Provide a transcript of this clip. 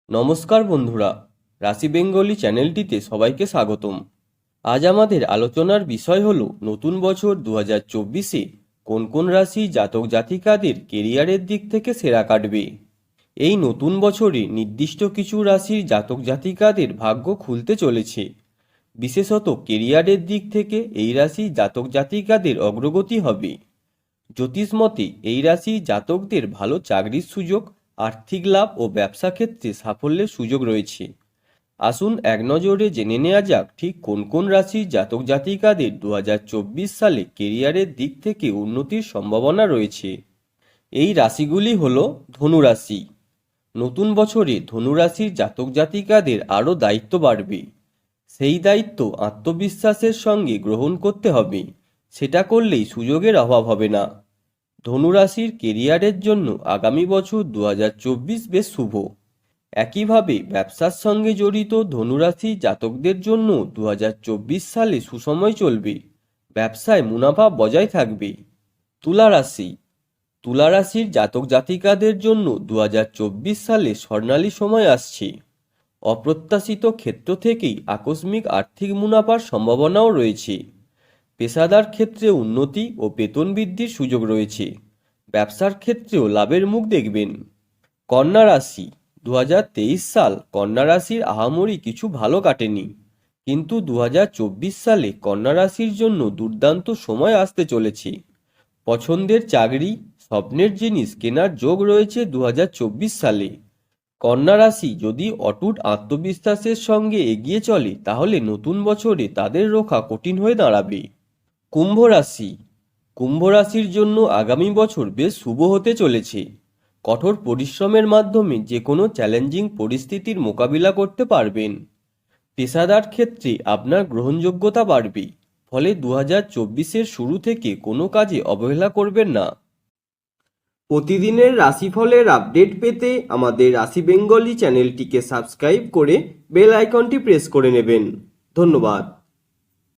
নমস্কার বন্ধুরা, রাশি বেঙ্গলি চ্যানেলটিতে সবাইকে স্বাগতম। আজ আমাদের আলোচনার বিষয় হলো নতুন বছর 2024-এ কোন কোন রাশি জাতক জাতিকাদের কেরিয়ারের দিক থেকে সেরা কাটবে। এই নতুন বছরে নির্দিষ্ট কিছু রাশির জাতক জাতিকাদের ভাগ্য খুলতে চলেছে। বিশেষত কেরিয়ারের দিক থেকে এই রাশি জাতক জাতিকাদের অগ্রগতি হবে। জ্যোতিষ মতে এই রাশি জাতকদের ভালো চাকরির সুযোগ, আর্থিক লাভ ও ব্যবসা ক্ষেত্রে সাফল্যের সুযোগ রয়েছে। আসুন এক নজরে জেনে নেওয়া যাক ঠিক কোন কোন রাশির জাতক জাতিকাদের 2024 সালে কেরিয়ারের দিক থেকে উন্নতির সম্ভাবনা রয়েছে। এই রাশিগুলি হল ধনু রাশি। নতুন বছরে ধনু রাশির জাতক জাতিকাদের আরও দায়িত্ব বাড়বে। সেই দায়িত্ব আত্মবিশ্বাসের সঙ্গে গ্রহণ করতে হবে। সেটা করলেই সুযোগের অভাব হবে না। ধনুরাশির কেরিয়ারের জন্য আগামী বছর 2024 বেশ শুভ। একইভাবে ব্যবসার সঙ্গে জড়িত ধনুরাশি জাতকদের জন্য 2024 সালে সুসময় চলবে। ব্যবসায় মুনাফা বজায় থাকবে। তুলা রাশি। তুলা রাশির জাতক জাতিকাদের জন্য 2024 সালে স্বর্ণালী সময় আসছে। অপ্রত্যাশিত ক্ষেত্র থেকেই আকস্মিক আর্থিক মুনাফার সম্ভাবনাও রয়েছে। পেশাদার ক্ষেত্রে উন্নতি ও বেতন বৃদ্ধির সুযোগ রয়েছে। ব্যবসার ক্ষেত্রেও লাভের মুখ দেখবেন। কন্যা রাশি। 2023 সাল কন্যা রাশির আহামরি কিছু ভালো কাটেনি, কিন্তু 2024 সালে কন্যা রাশির জন্য দুর্দান্ত সময় আসতে চলেছে। পছন্দের চাকরি, স্বপ্নের জিনিস কেনার যোগ রয়েছে 2024 সালে। কন্যা রাশি যদি অটুট আত্মবিশ্বাসের সঙ্গে এগিয়ে চলে তাহলে নতুন বছরে তাদের রক্ষা কঠিন হয়ে দাঁড়াবে। কুম্ভ রাশি। কুম্ভ রাশির জন্য আগামী বছর বেশ শুভ হতে চলেছে। কঠোর পরিশ্রমের মাধ্যমে যে কোনো চ্যালেঞ্জিং পরিস্থিতির মোকাবিলা করতে পারবেন। পেশাদার ক্ষেত্রে আপনার গ্রহণযোগ্যতা বাড়বে। ফলে 2024-এর শুরু থেকে কোনো কাজে অবহেলা করবেন না। প্রতিদিনের রাশিফলের আপডেট পেতে আমাদের রাশি বেঙ্গলি চ্যানেলটিকে সাবস্ক্রাইব করে বেল আইকনটি প্রেস করে নেবেন। ধন্যবাদ।